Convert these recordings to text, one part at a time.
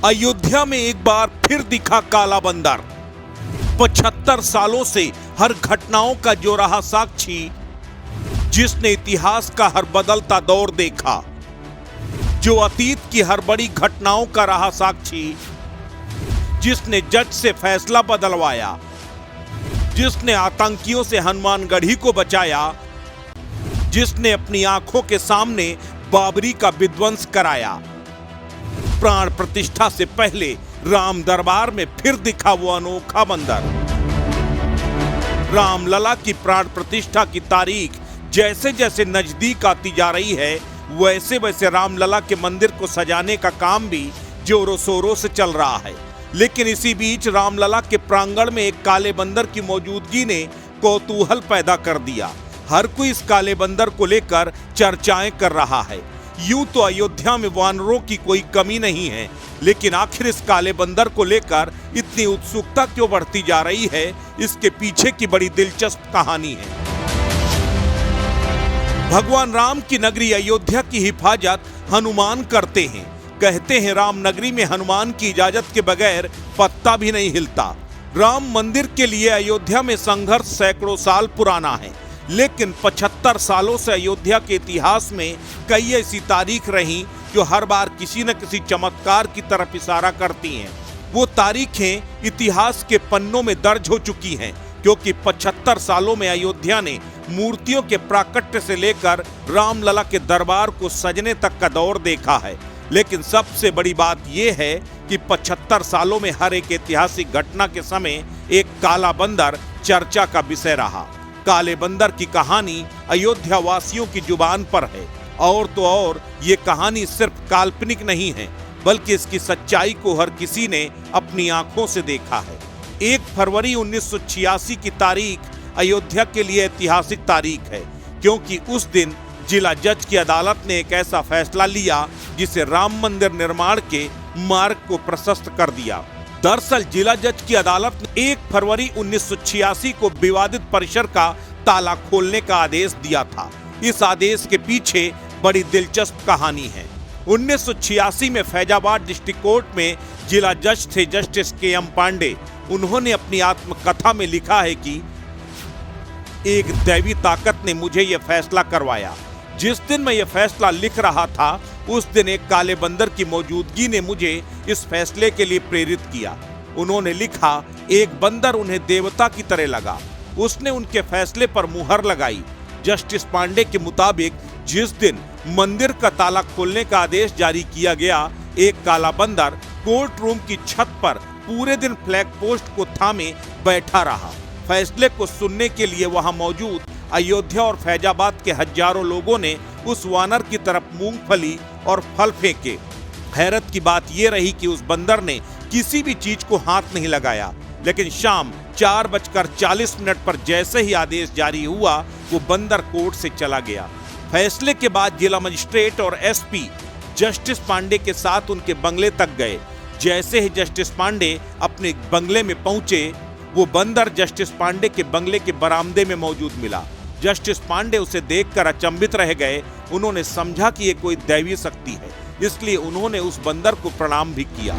अयोध्या में एक बार फिर दिखा काला बंदर। 75 सालों से हर घटनाओं का जो रहा साक्षी, जिसने इतिहास का हर बदलता दौर देखा, जो अतीत की हर बड़ी घटनाओं का रहा साक्षी, जिसने जज से फैसला बदलवाया, जिसने आतंकियों से हनुमानगढ़ी को बचाया, जिसने अपनी आंखों के सामने बाबरी का विध्वंस कराया। प्राण प्रतिष्ठा से पहले राम दरबार में फिर दिखा वो अनोखा बंदर। रामलला की प्राण प्रतिष्ठा की तारीख जैसे जैसे नजदीक आती जा रही है, वैसे वैसे रामलला के मंदिर को सजाने का काम भी जोरों शोरों से चल रहा है। लेकिन इसी बीच रामलला के प्रांगण में एक काले बंदर की मौजूदगी ने कौतूहल पैदा कर दिया। हर कोई इस काले बंदर को लेकर चर्चाएं कर रहा है। यूं तो अयोध्या में वानरों की कोई कमी नहीं है, लेकिन आखिर इस काले बंदर को लेकर इतनी उत्सुकता क्यों बढ़ती जा रही है, इसके पीछे की बड़ी दिलचस्प कहानी है। भगवान राम की नगरी अयोध्या की हिफाजत हनुमान करते हैं। कहते हैं राम नगरी में हनुमान की इजाजत के बगैर पत्ता भी नहीं हिलता। राम मंदिर के लिए अयोध्या में संघर्ष सैकड़ों साल पुराना है, लेकिन 75 सालों से अयोध्या के इतिहास में कई ऐसी तारीख रही जो हर बार किसी न किसी चमत्कार की तरफ इशारा करती हैं। वो तारीखें इतिहास के पन्नों में दर्ज हो चुकी हैं, क्योंकि 75 सालों में अयोध्या ने मूर्तियों के प्राकट्य से लेकर रामलला के दरबार को सजने तक का दौर देखा है। लेकिन सबसे बड़ी बात यह है कि 75 सालों में हर एक ऐतिहासिक घटना के समय एक काला बंदर चर्चा का विषय रहा। काले बंदर की कहानी अयोध्या वासियों की जुबान पर है, और तो और ये कहानी सिर्फ काल्पनिक नहीं है, बल्कि इसकी सच्चाई को हर किसी ने अपनी आंखों से देखा है। 1 फरवरी 1986 की तारीख अयोध्या के लिए ऐतिहासिक तारीख है, क्योंकि उस दिन जिला जज की अदालत ने एक ऐसा फैसला लिया जिसे राम मंदिर निर्माण के मार्ग को प्रशस्त कर दिया। दरअसल जिला जज की अदालत ने 1 फरवरी 1986 को विवादित परिसर का ताला खोलने का आदेश दिया था। इस आदेश के पीछे बड़ी दिलचस्प कहानी है। 1986 में फैजाबाद डिस्ट्रिक्ट कोर्ट में जिला जज थे जस्टिस के.एम. पांडे। उन्होंने अपनी आत्मकथा में लिखा है कि एक दैवी ताकत ने मुझे यह फैसला करवाया। जिस दिन मैं यह फैसला लिख रहा था, उस दिन एक काले बंदर की मौजूदगी ने मुझे इस फैसले के लिए प्रेरित किया। उन्होंने लिखा, एक बंदर उन्हें देवता की तरह लगा। उसने उनके फैसले पर मुहर लगाई। जस्टिस पांडे के मुताबिक जिस दिन मंदिर का ताला खोलने का आदेश जारी किया गया, एक काला बंदर कोर्ट रूम की छत पर पूरे दिन फ्लैग पोस्ट को थामे बैठा रहा। फैसले को सुनने के लिए वहां मौजूद अयोध्या और फैजाबाद के हजारों लोगों ने उस वानर की तरफ मूंगफली और फल फेंके। हैरत की बात यह रही कि उस बंदर ने किसी भी चीज को हाथ नहीं लगाया, लेकिन शाम 4:40 पर जैसे ही आदेश जारी हुआ, वो बंदर कोर्ट से चला गया। फैसले के बाद जिला मजिस्ट्रेट और एसपी जस्टिस पांडे के साथ उनके बंगले तक गए। जैसे ही जस्टिस पांडे अपने बंगले में पहुंचे, वो बंदर जस्टिस पांडे के बंगले के बरामदे में मौजूद मिला। जस्टिस पांडे उसे देखकर अचंभित रह गए। उन्होंने समझा कि ये कोई दैवीय शक्ति है, इसलिए उन्होंने उस बंदर को प्रणाम भी किया।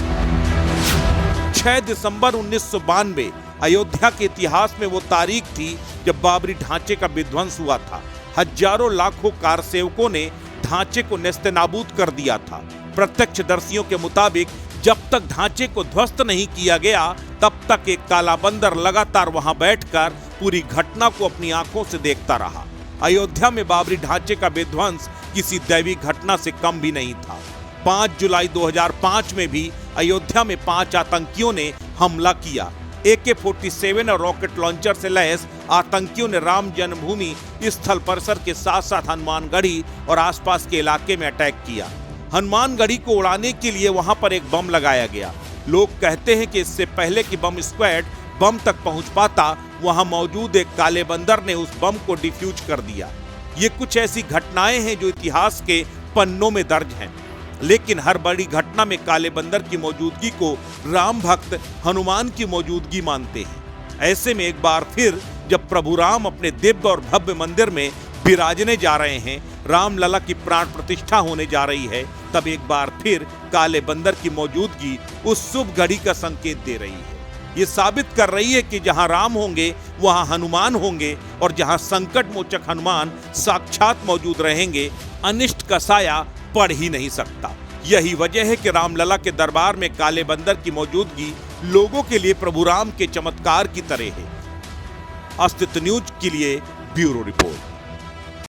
6 दिसंबर 1992 अयोध्या के इतिहास में वो तारीख थी जब बाबरी ढांचे का विध्वंस हुआ था। हजारों लाखों कार सेवकों ने ढांचे को नेस्तनाबूद कर दिया था। प्रत्यक्षदर्शियों के मुताबिक जब तक ढांचे को ध्वस्त नहीं किया गया, तब तक एक काला बंदर लगातार वहां बैठकर पूरी घटना को अपनी आंखों से देखता रहा। अयोध्या में बाबरी ढांचे का विध्वंस किसी दैवी घटना से कम भी नहीं था। 5 जुलाई 2005 में भी अयोध्या में 5 आतंकियों ने हमला किया। AK-47 और रॉकेट लॉन्चर से लैस आतंकियों ने राम जन्मभूमि स्थल परिसर के साथ साथ हनुमानगढ़ी और आसपास के इलाके में अटैक किया। हनुमानगढ़ी को उड़ाने के लिए वहां पर एक बम लगाया गया। लोग कहते हैं कि इससे पहले कि बम स्क्वाड बम तक पहुंच पाता, वहां मौजूद एक काले बंदर ने उस बम को डिफ्यूज कर दिया। ये कुछ ऐसी घटनाएं हैं जो इतिहास के पन्नों में दर्ज हैं, लेकिन हर बड़ी घटना में काले बंदर की मौजूदगी को राम भक्त हनुमान की मौजूदगी मानते हैं। ऐसे में एक बार फिर जब प्रभु राम अपने दिव्य और भव्य मंदिर में विराजने जा रहे हैं, रामलला की प्राण प्रतिष्ठा होने जा रही है, तब एक बार फिर काले बंदर की मौजूदगी उस शुभ घड़ी का संकेत दे रही है। ये साबित कर रही है कि जहां राम होंगे वहां हनुमान होंगे, और जहां संकट मोचक हनुमान साक्षात मौजूद रहेंगे, अनिष्ट का साया पड़ ही नहीं सकता। यही वजह है कि रामलला के दरबार में काले बंदर की मौजूदगी लोगों के लिए प्रभु राम के चमत्कार की तरह है। अस्तित्व न्यूज के लिए ब्यूरो रिपोर्ट।